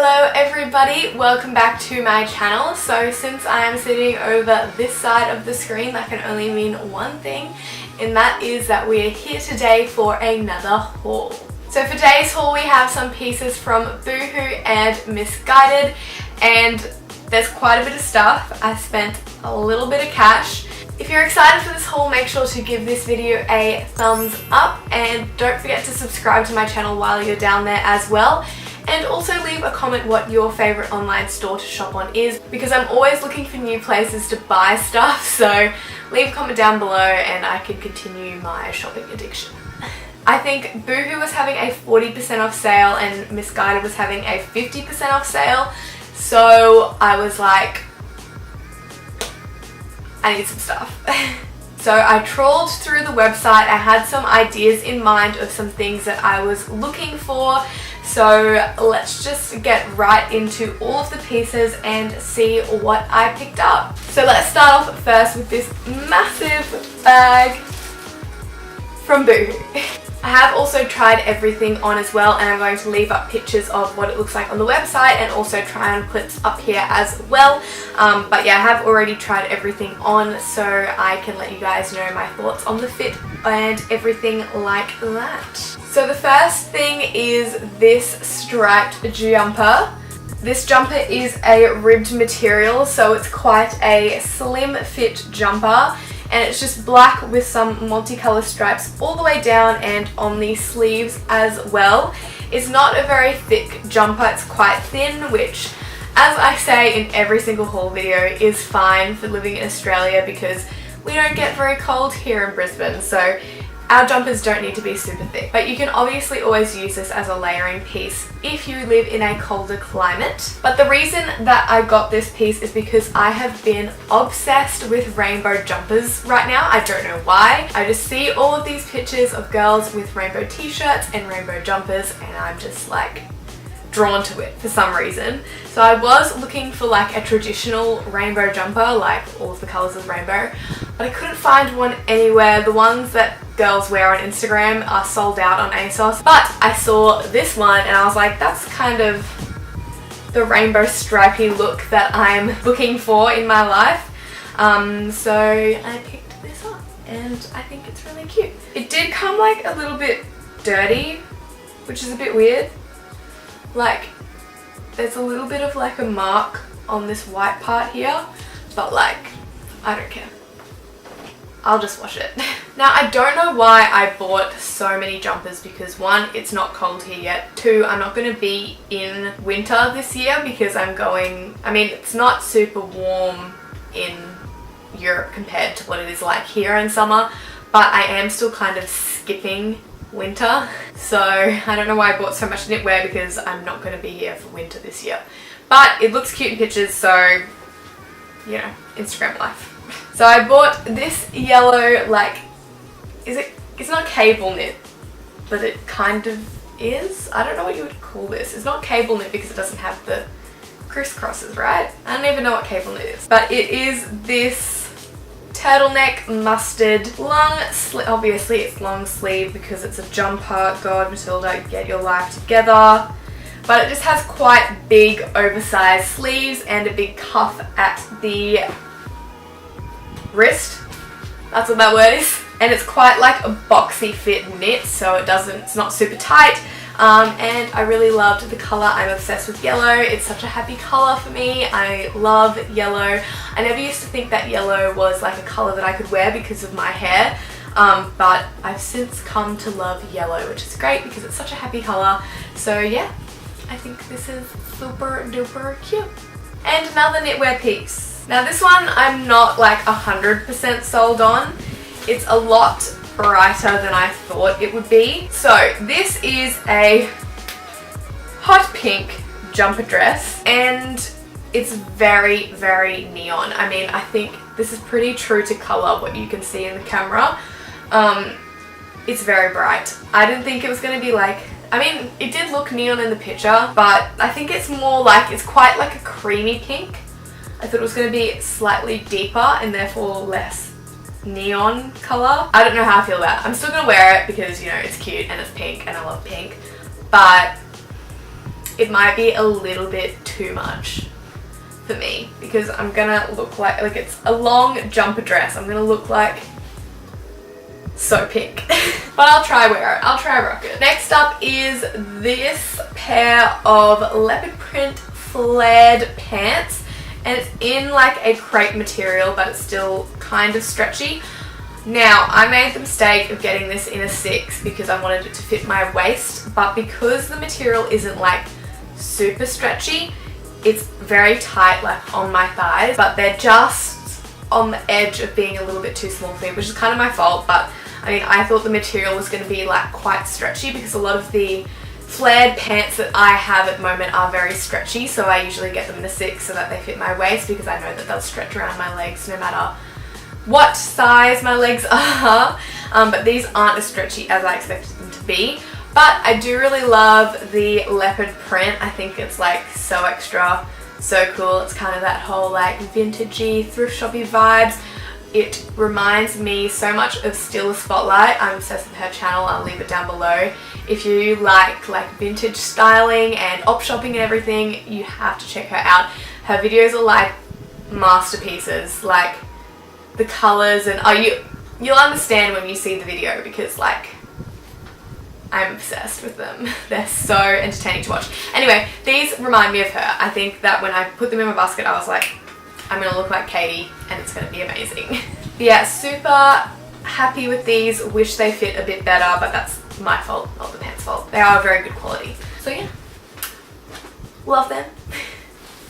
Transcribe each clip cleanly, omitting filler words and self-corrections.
Hello everybody, welcome back to my channel. So since I am sitting over this side of the screen, that can only mean one thing, and that is that we are here today for another haul. So for today's haul we have some pieces from Boohoo and Missguided, and there's quite a bit of stuff. I spent a little bit of cash. If you're excited for this haul, make sure to give this video a thumbs up and don't forget to subscribe to my channel while you're down there as well. And also leave a comment what your favourite online store to shop on is, because I'm always looking for new places to buy stuff, so leave a comment down below and I can continue my shopping addiction. I think Boohoo was having a 40% off sale and Missguided was having a 50% off sale, so I was like, I need some stuff. So I trawled through the website. I had some ideas in mind of some things that I was looking for. So let's just get right into all of the pieces and see what I picked up. So let's start off first with this massive bag from Boohoo. I have also tried everything on as well, and I'm going to leave up pictures of what it looks like on the website and also try on clips up here as well. But yeah, I have already tried everything on, so I can let you guys know my thoughts on the fit and everything like that. So the first thing is this striped jumper. This jumper is a ribbed material, so it's quite a slim fit jumper. And it's just black with some multicolour stripes all the way down and on the sleeves as well. It's not a very thick jumper, it's quite thin, which, as I say in every single haul video, is fine for living in Australia because we don't get very cold here in Brisbane, so our jumpers don't need to be super thick. But you can obviously always use this as a layering piece if you live in a colder climate. But the reason that I got this piece is because I have been obsessed with rainbow jumpers right now. I don't know why. I just see all of these pictures of girls with rainbow t-shirts and rainbow jumpers and I'm just like drawn to it for some reason. So I was looking for like a traditional rainbow jumper, like all of the colours of rainbow, but I couldn't find one anywhere. The ones that girls wear on Instagram are sold out on ASOS, but I saw this one and I was like, that's kind of the rainbow stripy look that I'm looking for in my life. So I picked this up and I think it's really cute. It did come like a little bit dirty, which is a bit weird. Like, there's a little bit of like a mark on this white part here, but like, I don't care. I'll just wash it. Now, I don't know why I bought so many jumpers because one, it's not cold here yet. Two, I'm not going to be in winter this year because I'm going, I mean, it's not super warm in Europe compared to what it is like here in summer, but I am still kind of skipping winter, so I don't know why I bought so much knitwear because I'm not going to be here for winter this year. But it looks cute in pictures, so you know, Instagram life. So I bought this yellow, like, it's not cable knit, but it kind of is. I don't know what you would call this. It's not cable knit because it doesn't have the crisscrosses, right? I don't even know what cable knit is, but it is this turtleneck mustard long sleeve. Obviously it's long sleeve because it's a jumper. God, Matilda, get your life together. But it just has quite big oversized sleeves and a big cuff at the wrist. That's what that word is. And it's quite like a boxy fit knit, so it's not super tight. And I really loved the colour. I'm obsessed with yellow. It's such a happy colour for me. I love yellow. I never used to think that yellow was like a colour that I could wear because of my hair, but I've since come to love yellow, which is great because it's such a happy colour. So yeah, I think this is super duper cute. And another knitwear piece. Now this one I'm not like 100% sold on. It's a lot brighter than I thought it would be. So this is a hot pink jumper dress and it's very, very neon. I mean, I think this is pretty true to colour, what you can see in the camera. It's very bright. I didn't think it was going to be like, I mean, it did look neon in the picture, but I think it's more like, it's quite like a creamy pink. I thought it was going to be slightly deeper and therefore less neon colour. I don't know how I feel about it. I'm still going to wear it because, you know, it's cute and it's pink and I love pink, but it might be a little bit too much for me because I'm gonna look like it's a long jumper dress. I'm gonna look like so pink. But I'll try wear it. I'll try rock it. Next up is this pair of leopard print flared pants, and it's in like a crepe material, but it's still kind of stretchy. Now, I made the mistake of getting this in a 6 because I wanted it to fit my waist, but because the material isn't like super stretchy, it's very tight like on my thighs, but they're just on the edge of being a little bit too small for me, which is kind of my fault. But I mean, I thought the material was going to be like quite stretchy because a lot of the flared pants that I have at the moment are very stretchy, so I usually get them in a 6 so that they fit my waist because I know that they'll stretch around my legs no matter what size my legs are. But these aren't as stretchy as I expected them to be. But I do really love the leopard print. I think it's like so extra, so cool. It's kind of that whole like vintagey, thrift shoppy vibes. It reminds me so much of Still Spotlight. I'm obsessed with her channel. I'll leave it down below. If you like vintage styling and op shopping and everything, you have to check her out. Her videos are like masterpieces. Like the colors and you'll understand when you see the video because like I'm obsessed with them. They're so entertaining to watch. Anyway, these remind me of her. I think that when I put them in my basket, I was like, I'm gonna look like Katie and it's gonna be amazing. But yeah, super happy with these. Wish they fit a bit better, but that's my fault, not the pants' fault. They are very good quality. So yeah, love them.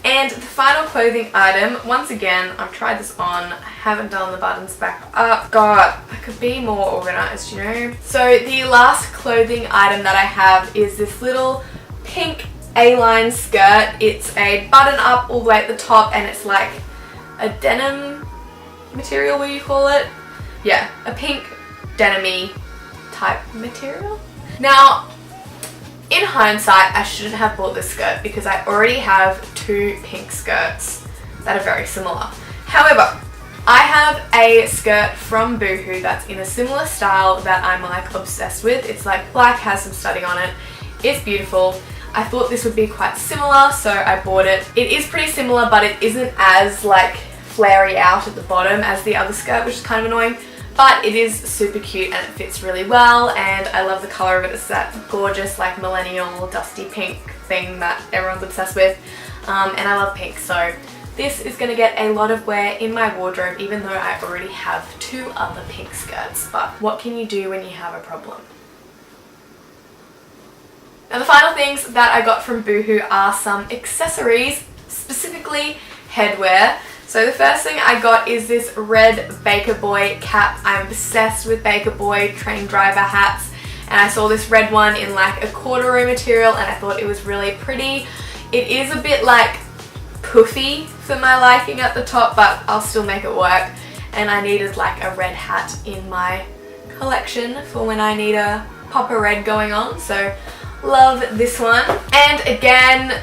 And the final clothing item, once again, I've tried this on, I haven't done the buttons back up. God, I could be more organized, you know? So the last clothing item that I have is this little pink A-line skirt. It's a button up all the way at the top and it's like a denim material, what do you call it? Yeah, a pink denim-y type material. Now, in hindsight, I shouldn't have bought this skirt because I already have 2 pink skirts that are very similar. However, I have a skirt from Boohoo that's in a similar style that I'm like obsessed with. It's like black, has some studding on it. It's beautiful. I thought this would be quite similar, so I bought it. It is pretty similar, but it isn't as like flary out at the bottom as the other skirt, which is kind of annoying. But it is super cute and it fits really well, and I love the colour of it. It's that gorgeous like millennial dusty pink thing that everyone's obsessed with, and I love pink, so this is going to get a lot of wear in my wardrobe even though I already have 2 other pink skirts. But what can you do when you have a problem? Now the final things that I got from Boohoo are some accessories, specifically headwear. So the first thing I got is this red Baker Boy cap. I'm obsessed with Baker Boy train driver hats, and I saw this red one in like a corduroy material and I thought it was really pretty. It is a bit like puffy for my liking at the top, but I'll still make it work. And I needed like a red hat in my collection for when I need a pop of red going on, so love this one. And again,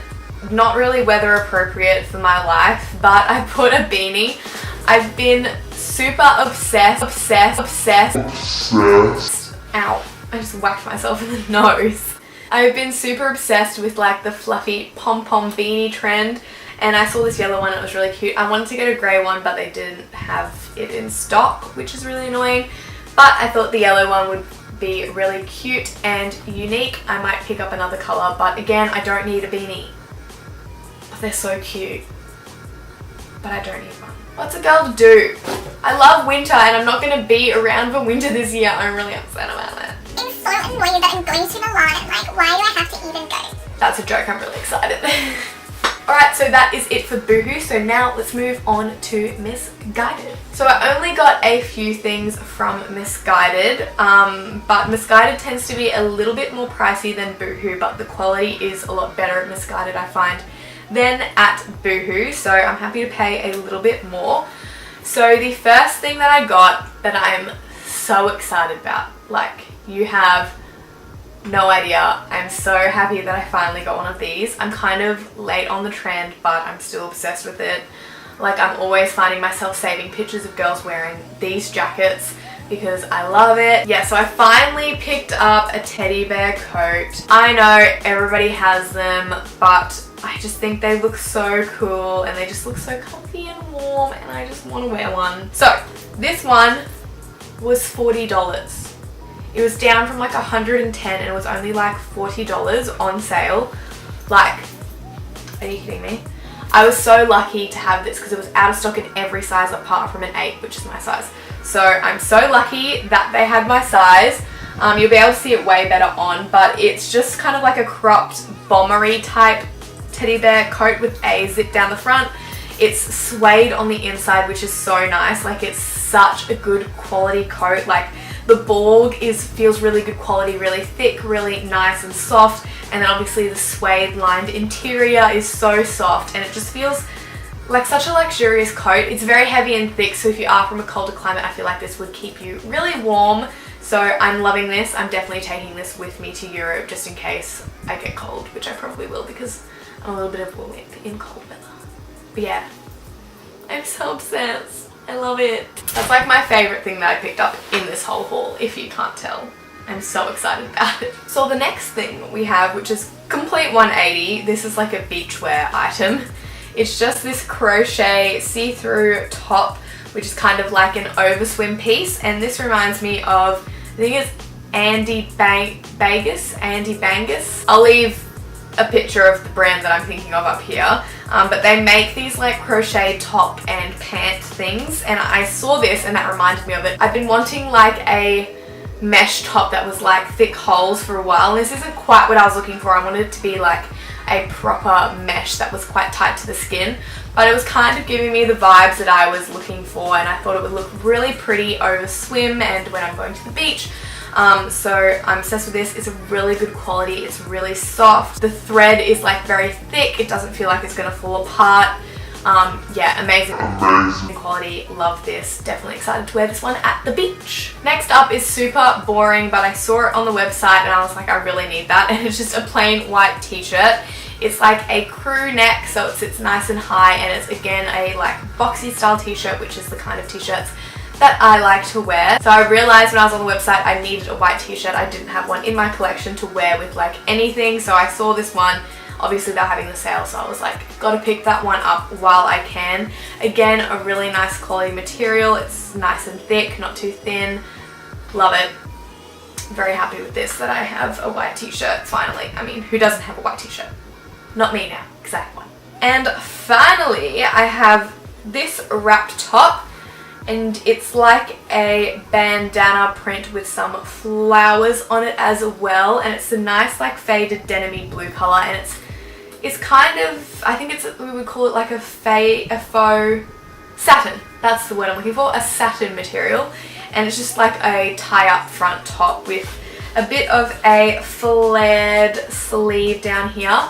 not really weather appropriate for my life, but I put a beanie. I've been super obsessed. Ow, I just whacked myself in the nose. I've been super obsessed with like the fluffy pom-pom beanie trend, and I saw this yellow one, it was really cute. I wanted to get a grey one, but they didn't have it in stock, which is really annoying. But I thought the yellow one would be really cute and unique. I might pick up another colour, but again, I don't need a beanie. They're so cute, but I don't need one. What's a girl to do? I love winter and I'm not going to be around for winter this year. I'm really upset about it. I'm so annoyed that I'm going to Milan. Like, why do I have to even go? That's a joke, I'm really excited. Alright, so that is it for Boohoo. So now let's move on to Missguided. So I only got a few things from Missguided, but Missguided tends to be a little bit more pricey than Boohoo, but the quality is a lot better at Missguided, I find, than at Boohoo, so I'm happy to pay a little bit more. So the first thing that I got that I'm so excited about, like, you have no idea. I'm so happy that I finally got one of these. I'm kind of late on the trend, but I'm still obsessed with it. Like, I'm always finding myself saving pictures of girls wearing these jackets because I love it. Yeah, so I finally picked up a teddy bear coat. I know everybody has them, but I just think they look so cool and they just look so comfy and warm, and I just want to wear one. So this one was $40. It was down from like $110 and it was only like $40 on sale. Like, are you kidding me? I was so lucky to have this because it was out of stock in every size apart from an 8, which is my size. So I'm so lucky that they had my size. You'll be able to see it way better on, but it's just kind of like a cropped bombery type teddy bear coat with a zip down the front. It's suede on the inside, which is so nice. Like, it's such a good quality coat. Like, the Borg feels really good quality, really thick, really nice and soft. And then obviously the suede lined interior is so soft, and it just feels like such a luxurious coat. It's very heavy and thick, so if you are from a colder climate, I feel like this would keep you really warm. So I'm loving this. I'm definitely taking this with me to Europe just in case I get cold, which I probably will because I'm a little bit of a wimp in cold weather. But yeah, I'm so obsessed. I love it. That's like my favorite thing that I picked up in this whole haul, if you can't tell. I'm so excited about it. So the next thing we have, which is complete 180, this is like a beachwear item. It's just this crochet see-through top, which is kind of like an overswim piece, and this reminds me of, I think it's Andy Bangus. I'll leave a picture of the brand that I'm thinking of up here, but they make these like crochet top and pant things, and I saw this and that reminded me of it. I've been wanting like a mesh top that was like thick holes for a while, and this isn't quite what I was looking for. I wanted it to be like a proper mesh that was quite tight to the skin, but it was kind of giving me the vibes that I was looking for, and I thought it would look really pretty over swim and when I'm going to the beach. So I'm obsessed with this. It's a really good quality. It's really soft. The thread is like very thick. It doesn't feel like it's going to fall apart. Yeah, amazing quality. Love this. Definitely excited to wear this one at the beach. Next up is super boring, but I saw it on the website and I was like, I really need that. And it's just a plain white t-shirt. It's like a crew neck, so it sits nice and high, and it's again a like boxy style t-shirt, which is the kind of t-shirts that I like to wear. So I realized when I was on the website I needed a white t-shirt. I didn't have one in my collection to wear with like anything, so I saw this one. Obviously they're having the sale, so I was like, gotta pick that one up while I can. Again, a really nice quality material. It's nice and thick, not too thin. Love it. Very happy with this, that I have a white t-shirt finally. I mean, who doesn't have a white t-shirt? Not me now, because I have one. And finally, I have this wrap top, and it's like a bandana print with some flowers on it as well, and it's a nice like faded denim-y blue color, and it's kind of, I think we would call it like a faux satin. That's the word I'm looking for, a satin material, and it's just like a tie-up front top with a bit of a flared sleeve down here.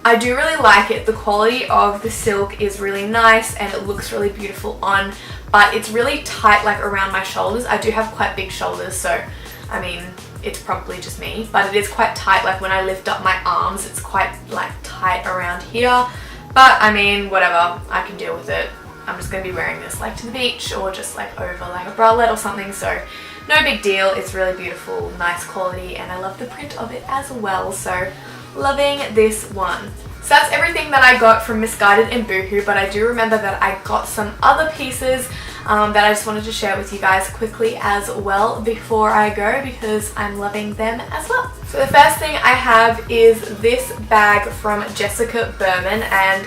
I do really like it. The quality of the silk is really nice and it looks really beautiful on, but it's really tight like around my shoulders. I do have quite big shoulders, so I mean, it's probably just me, but it is quite tight. Like when I lift up my arms, it's quite like tight around here, but I mean, whatever, I can deal with it. I'm just going to be wearing this like to the beach or just like over like a bralette or something, so no big deal. It's really beautiful, nice quality, and I love the print of it as well, so loving this one. So that's everything that I got from Missguided and Boohoo, but I do remember that I got some other pieces that I just wanted to share with you guys quickly as well before I go, because I'm loving them as well. So the first thing I have is this bag from Jessica Buurman, and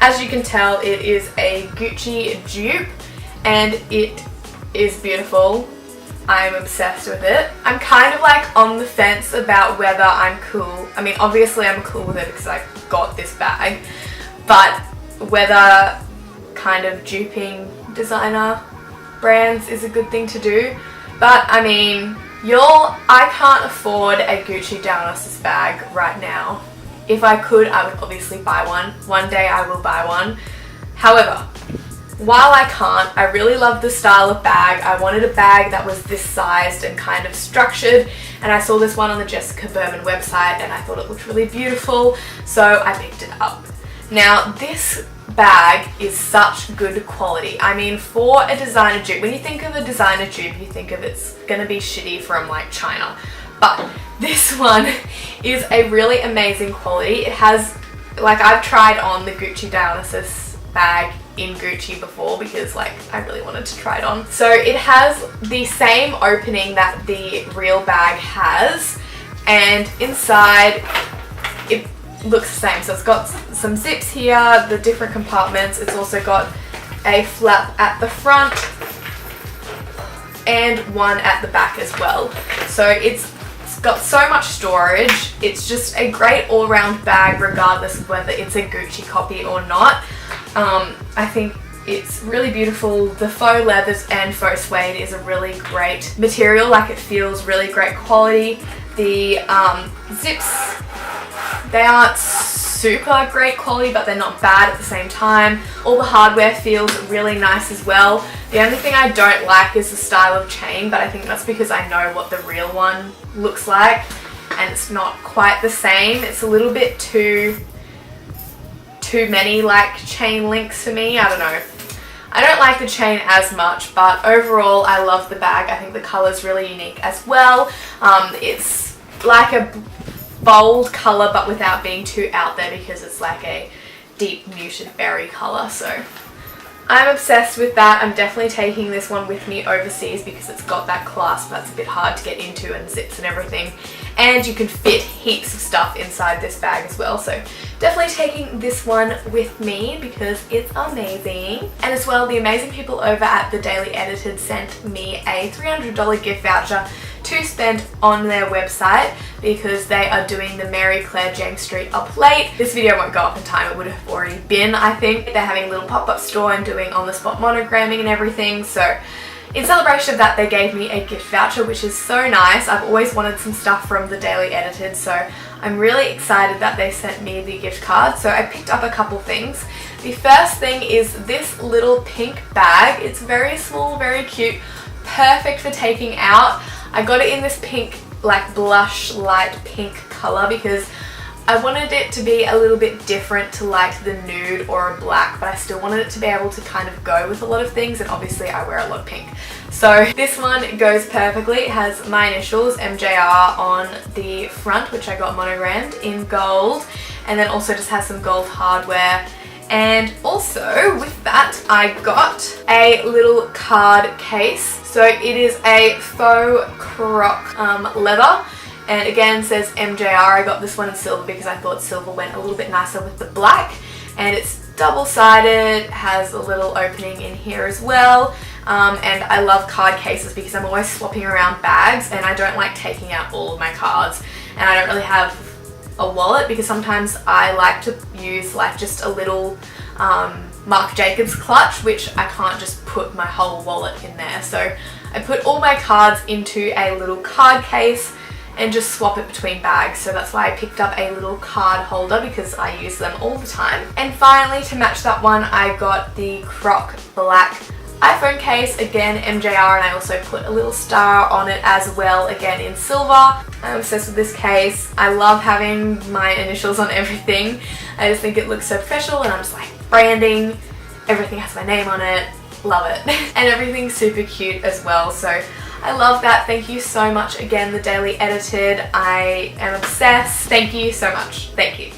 as you can tell, it is a Gucci dupe and it is beautiful. I'm obsessed with it. I'm kind of like on the fence about whether I'm cool. I mean, obviously I'm cool with it because I got this bag, but whether kind of duping designer brands is a good thing to do. But I mean, I can't afford a Gucci Dionysus bag right now. If I could, I would obviously buy one. One day I will buy one. However, while I can't, I really love the style of bag. I wanted a bag that was this sized and kind of structured, and I saw this one on the Jessica Buurman website and I thought it looked really beautiful, so I picked it up. Now this bag is such good quality. I mean, for a designer dupe, when you think of a designer dupe, you think of it's gonna be shitty from like China. But this one is a really amazing quality. It has, like, I've tried on the Gucci Dionysus bag in Gucci before because like I really wanted to try it on. So it has the same opening that the real bag has, and inside it looks the same. So it's got some zips here, the different compartments. It's also got a flap at the front and one at the back as well. So it's got so much storage. It's just a great all-round bag regardless of whether it's a Gucci copy or not. I think it's really beautiful. The faux leathers and faux suede is a really great material. Like, it feels really great quality. The zips, they aren't super great quality, but they're not bad at the same time. All the hardware feels really nice as well. The only thing I don't like is the style of chain, but I think that's because I know what the real one looks like and it's not quite the same. It's a little bit too many like chain links for me. I don't know. I don't like the chain as much, but overall I love the bag. I think the color's really unique as well. It's like a bold color but without being too out there because it's like a deep muted berry color. So I'm obsessed with that. I'm definitely taking this one with me overseas because it's got that clasp that's a bit hard to get into and zips and everything. And you can fit heaps of stuff inside this bag as well. So definitely taking this one with me because it's amazing. And as well, the amazing people over at The Daily Edited sent me a $300 gift voucher to spend on their website because they are doing the Mary Claire James Street up late. This video won't go up in time, it would have already been, I think. They're having a little pop-up store and doing on-the-spot monogramming and everything, so in celebration of that they gave me a gift voucher, which is so nice. I've always wanted some stuff from The Daily Edited, so I'm really excited that they sent me the gift card. So I picked up a couple things. The first thing is this little pink bag. It's very small, very cute, perfect for taking out. I got it in this pink, like blush light pink color because I wanted it to be a little bit different to like the nude or a black, but I still wanted it to be able to kind of go with a lot of things, and obviously I wear a lot of pink. So this one goes perfectly. It has my initials, MJR, on the front, which I got monogrammed in gold, and then also just has some gold hardware. And also with that I got a little card case. So it is a faux croc leather, and again says MJR. I got this one in silver because I thought silver went a little bit nicer with the black, and it's double-sided, has a little opening in here as well. And I love card cases because I'm always swapping around bags and I don't like taking out all of my cards, and I don't really have a wallet because sometimes I like to use like just a little Marc Jacobs clutch, which I can't just put my whole wallet in there. So I put all my cards into a little card case and just swap it between bags. So that's why I picked up a little card holder because I use them all the time. And finally, to match that one, I got the Croc black iPhone case, again MJR, and I also put a little star on it as well, again in silver. I'm obsessed with this case. I love having my initials on everything. I just think it looks so professional, and I'm just like, branding, everything has my name on it, love it. And everything's super cute as well, so I love that. Thank you so much again, The Daily Edited. I am obsessed. Thank you so much. Thank you.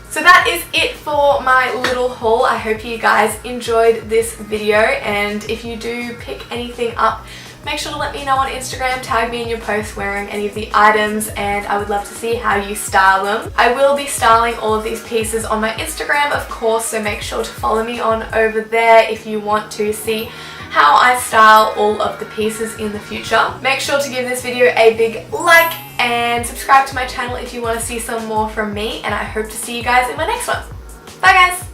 So that is it for my little haul. I hope you guys enjoyed this video, and if you do pick anything up, make sure to let me know on Instagram, tag me in your post wearing any of the items, and I would love to see how you style them. I will be styling all of these pieces on my Instagram, of course, so make sure to follow me on over there if you want to see how I style all of the pieces in the future. Make sure to give this video a big like and subscribe to my channel if you want to see some more from me, and I hope to see you guys in my next one. Bye guys!